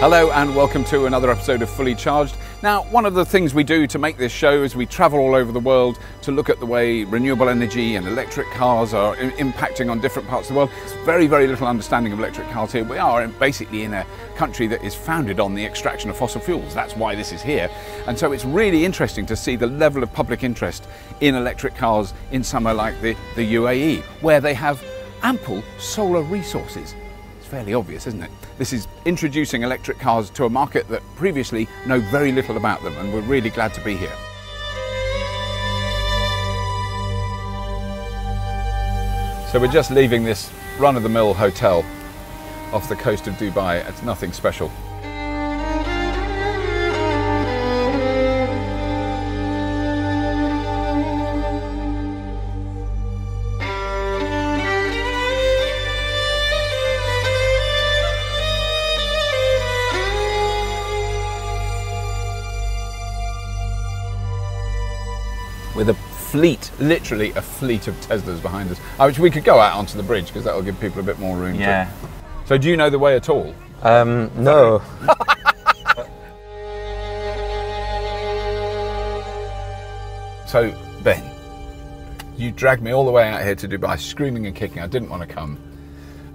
Hello and welcome to another episode of Fully Charged. Now, one of the things we do to make this show is we travel all over the world to look at the way renewable energy and electric cars are impacting on different parts of the world. There's very, very little understanding of electric cars here. We are basically in a country that is founded on the extraction of fossil fuels. That's why this is here. And so it's really interesting to see the level of public interest in electric cars in somewhere like the UAE, where they have ample solar resources. Fairly obvious, isn't it? This is introducing electric cars to a market that previously know very little about them, and we're really glad to be here. So we're just leaving this run-of-the-mill hotel off the coast of Dubai. It's nothing special. With a fleet, literally a fleet of Teslas behind us. We could go out onto the bridge because that'll give people a bit more room. Yeah. So do you know the way at all? No. So, Ben, you dragged me all the way out here to Dubai screaming and kicking. I didn't want to come.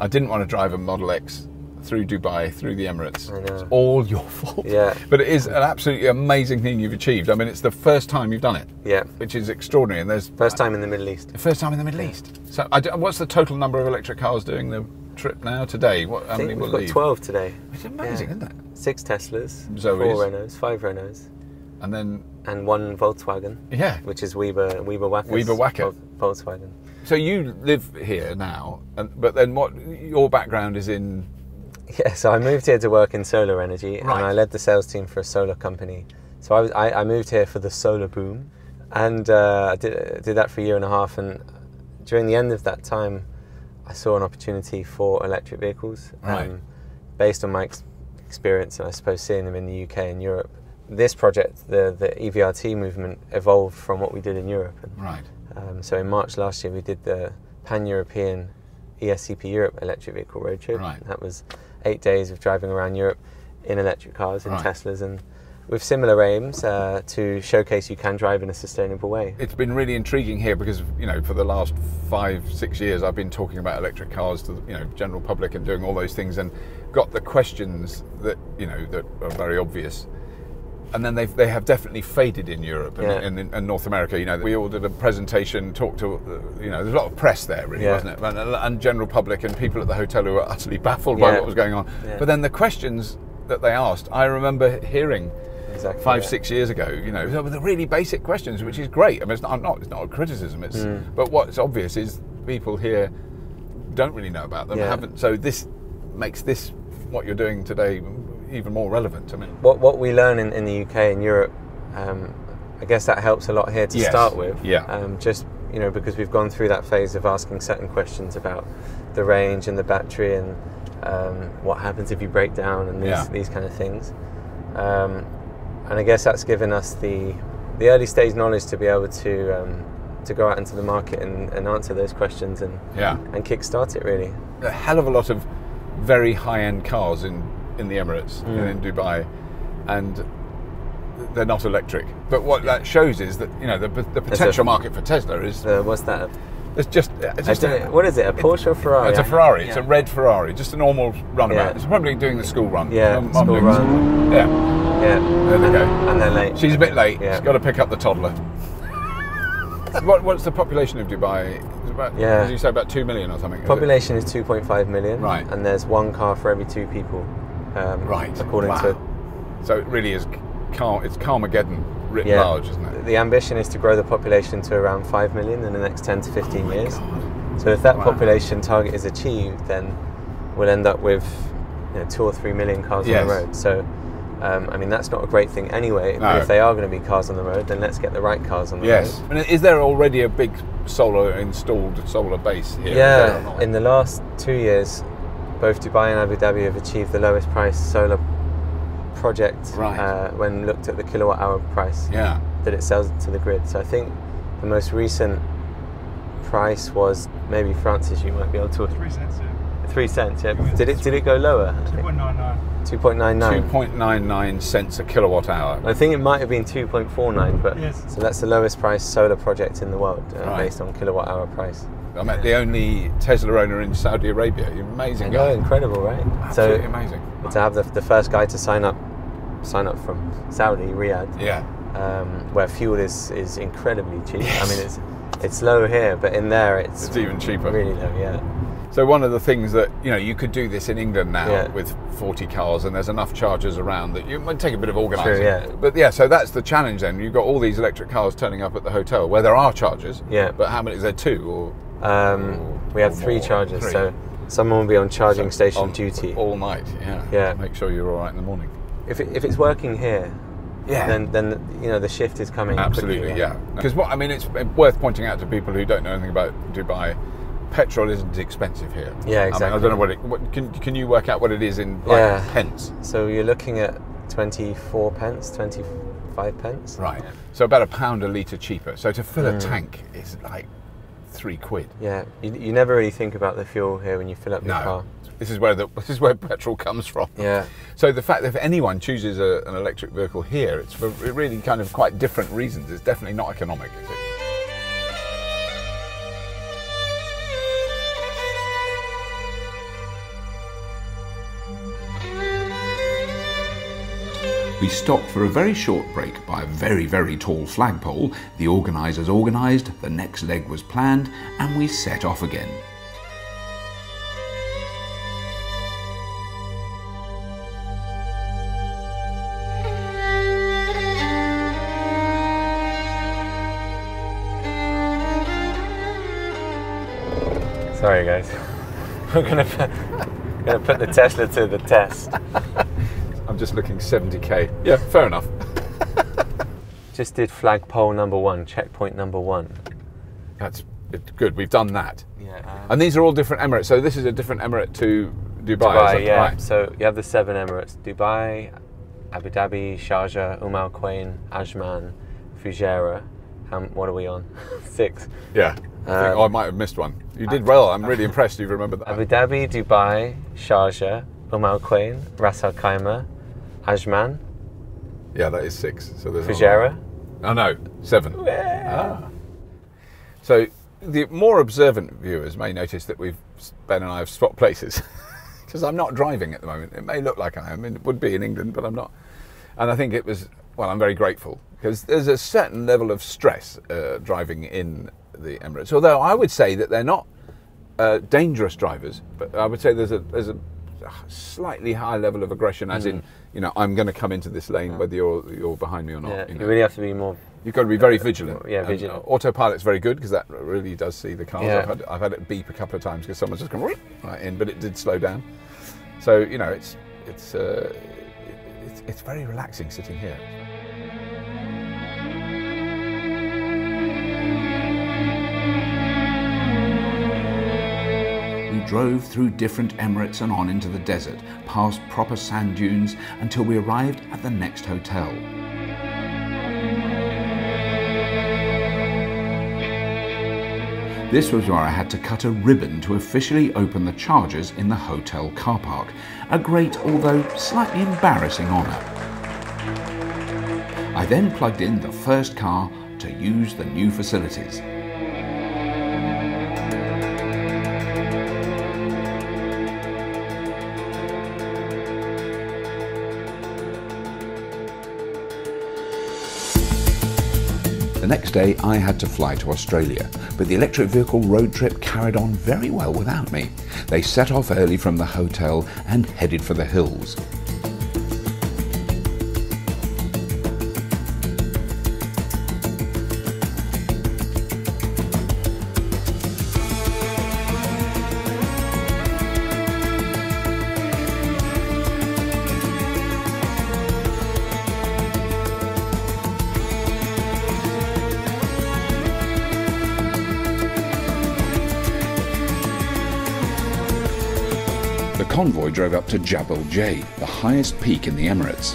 I didn't want to drive a Model X through Dubai, through the Emirates. I know. It's all your fault. Yeah. But it is an absolutely amazing thing you've achieved. I mean, it's the first time you've done it. Yeah. Which is extraordinary. And there's first time in the Middle East. First time in the Middle East. So, what's the total number of electric cars doing the trip now today? How many will leave? We've got 12 today. It's amazing, isn't it? 6 Teslas, Zoes. 4 Renaults, 5 Renaults, and 1 Volkswagen. Yeah. Which is Weber Wackers. Weber Wacker. Volkswagen. So you live here now, but then your background is in? Yeah, so I moved here to work in solar energy, Right. and I led the sales team for a solar company. So I moved here for the solar boom, and I did that for a year and a half. And during the end of that time, I saw an opportunity for electric vehicles, right. Based on my experience, and I suppose seeing them in the UK and Europe. This project, the EVRT movement, evolved from what we did in Europe. And, right. So in March last year, we did the Pan-European ESCP Europe electric vehicle road trip. Right. That was 8 days of driving around Europe in electric cars, in right. Teslas, and with similar aims to showcase you can drive in a sustainable way. It's been really intriguing here because, for the last 5-6 years I've been talking about electric cars to the general public and doing all those things, and got the questions that that are very obvious. And then they have definitely faded in Europe and North America. We all did a presentation, talked to, there's a lot of press there, really, wasn't it? And general public and people at the hotel who were utterly baffled by what was going on. Yeah. But then the questions that they asked, I remember hearing 5-6 years ago. They were the really basic questions, which is great. I mean, it's not a criticism. But what's obvious is people here don't really know about them. Haven't. So this makes what you're doing today even more relevant. I mean, what we learn in the UK and Europe, I guess that helps a lot here to start with. Yeah. Just because we've gone through that phase of asking certain questions about the range and the battery and what happens if you break down and these kind of things. And I guess that's given us the early stage knowledge to be able to go out into the market and answer those questions and kick-start it, really. A hell of a lot of very high-end cars in the Emirates and in Dubai, and they're not electric. But what that shows is that the potential market for Tesla is what's that? It's just what is it? A Porsche or Ferrari? It's a Ferrari. It's a red Ferrari, just a normal runabout. It's probably doing the school run. Yeah, school run. Yeah. There they go. And they're late. She's a bit late. She's got to pick up the toddler. What's the population of Dubai? As you say, about 2 million or something. Population is 2.5 million. Right. And there's 1 car for every 2 people. Right. According to. So it really is it's Carmageddon writ large, isn't it? The ambition is to grow the population to around 5 million in the next 10 to 15 years. God. So if that population target is achieved, then we'll end up with 2 or 3 million cars on the road. So that's not a great thing anyway. No. But if they are going to be cars on the road, then let's get the right cars on the road. Yes. And is there already a big solar base here? Yeah. In the last 2 years, both Dubai and Abu Dhabi have achieved the lowest price solar project when looked at the kilowatt hour price that it sells to the grid. So I think the most recent price was, maybe Francis, you might be able to... 3 cents, 3 cents. Yeah. Did it go lower? 2.99. 2.99. 2.99 cents a kilowatt hour. I think it might have been 2.49, but Yes. so that's the lowest priced solar project in the world, Right. based on kilowatt hour price. I met the only Tesla owner in Saudi Arabia. Amazing guy. Incredible, right? Absolutely amazing. To have the first guy to sign up from Saudi, Riyadh, Yeah. where fuel is incredibly cheap. I mean, it's low here, but in there it's even cheaper. Really low, yeah. So one of the things that, you could do this in England now Yeah. with 40 cars, and there's enough chargers around that you might take a bit of organising. True, yeah. But yeah, so that's the challenge then. You've got all these electric cars turning up at the hotel where there are chargers. Yeah. But how many is there? 2 we have 3 chargers, so someone will be on charging station on duty all night. Yeah. Yeah. Make sure you're all right in the morning. If it's working here. Yeah. Then the shift is coming. Absolutely, quickly, yeah. Because it's worth pointing out to people who don't know anything about Dubai. Petrol isn't expensive here. Yeah, exactly. I don't know can you work out what it is in pence? So you're looking at 24 pence, 25 pence. Right. So about £1 a litre cheaper. So to fill a tank is like £3. Yeah. You never really think about the fuel here when you fill up your car. This is where petrol comes from. Yeah. So the fact that if anyone chooses an electric vehicle here, it's for really kind of quite different reasons. It's definitely not economic, is it? We stopped for a very short break by a very, very tall flagpole. The organisers organised, the next leg was planned, and we set off again. Sorry, guys. We're gonna put the Tesla to the test. I'm just looking 70k. Yeah, fair enough. Just did flagpole number 1, checkpoint number 1. It's good. We've done that. Yeah. And these are all different Emirates. So this is a different Emirate to Dubai. Is that yeah. right? So you have the 7 Emirates: Dubai, Abu Dhabi, Sharjah, Al Quwain, Ajman, Fujairah. What are we on? 6. Yeah. I might have missed one. You did well. I'm really impressed you remembered that. Abu Dhabi, Dubai, Sharjah, Al Quwain, Ras Al Khaimah, Ajman. Yeah, that is 6. So there's Fujairah. Oh no, 7. So the more observant viewers may notice that Ben and I have swapped places because I'm not driving at the moment. It may look like I am. It would be in England, but I'm not. And I think I'm very grateful because there's a certain level of stress driving in the Emirates. Although I would say that they're not dangerous drivers, but I would say there's a slightly higher level of aggression, as in, I'm going to come into this lane whether you're behind me or not. Yeah, you really have to be more. You've got to be very vigilant. Yeah, vigilant. Autopilot's very good because that really does see the cars. Yeah. I've had it beep a couple of times because someone's just gone right in, but it did slow down. So it's very relaxing sitting here. We drove through different Emirates and on into the desert, past proper sand dunes, until we arrived at the next hotel. This was where I had to cut a ribbon to officially open the chargers in the hotel car park, a great, although slightly embarrassing honour. I then plugged in the first car to use the new facilities. The next day I had to fly to Australia, but the electric vehicle road trip carried on very well without me. They set off early from the hotel and headed for the hills. The convoy drove up to Jabal Jay, the highest peak in the Emirates.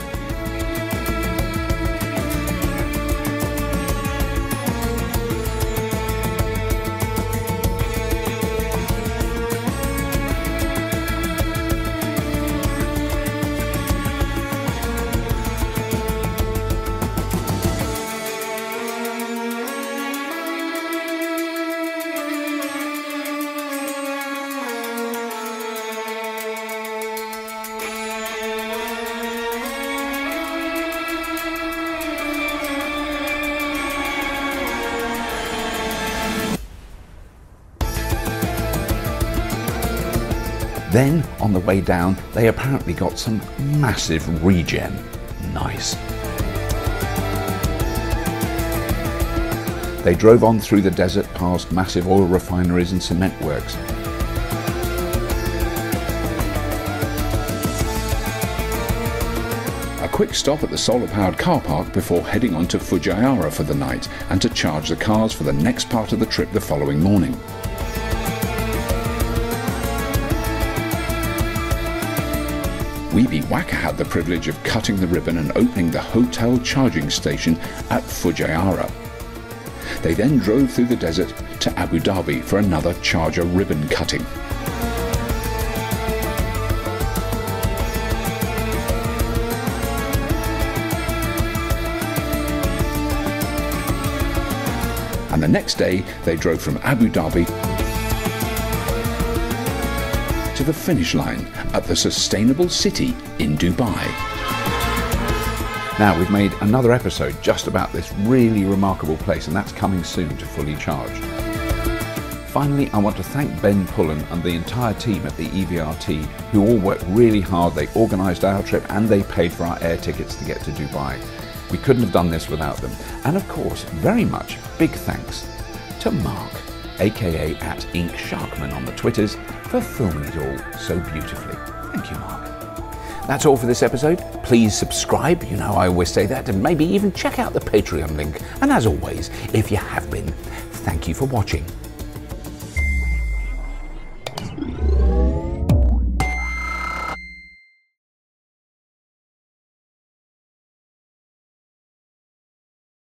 Then, on the way down, they apparently got some massive regen. Nice. They drove on through the desert past massive oil refineries and cement works. A quick stop at the solar-powered car park before heading on to Fujairah for the night and to charge the cars for the next part of the trip the following morning. Weeby Waka had the privilege of cutting the ribbon and opening the hotel charging station at Fujairah. They then drove through the desert to Abu Dhabi for another charger ribbon cutting. And the next day they drove from Abu Dhabi to the finish line at the Sustainable City in Dubai. Now, we've made another episode just about this really remarkable place, and that's coming soon to Fully Charged. Finally, I want to thank Ben Pullen and the entire team at the EVRT, who all worked really hard. They organised our trip and they paid for our air tickets to get to Dubai. We couldn't have done this without them. And of course, very much big thanks to Mark, aka @InkSharkman on the Twitters, for filming it all so beautifully. Thank you, Mark. That's all for this episode. Please subscribe, you know I always say that, and maybe even check out the Patreon link. And as always, if you have been, thank you for watching.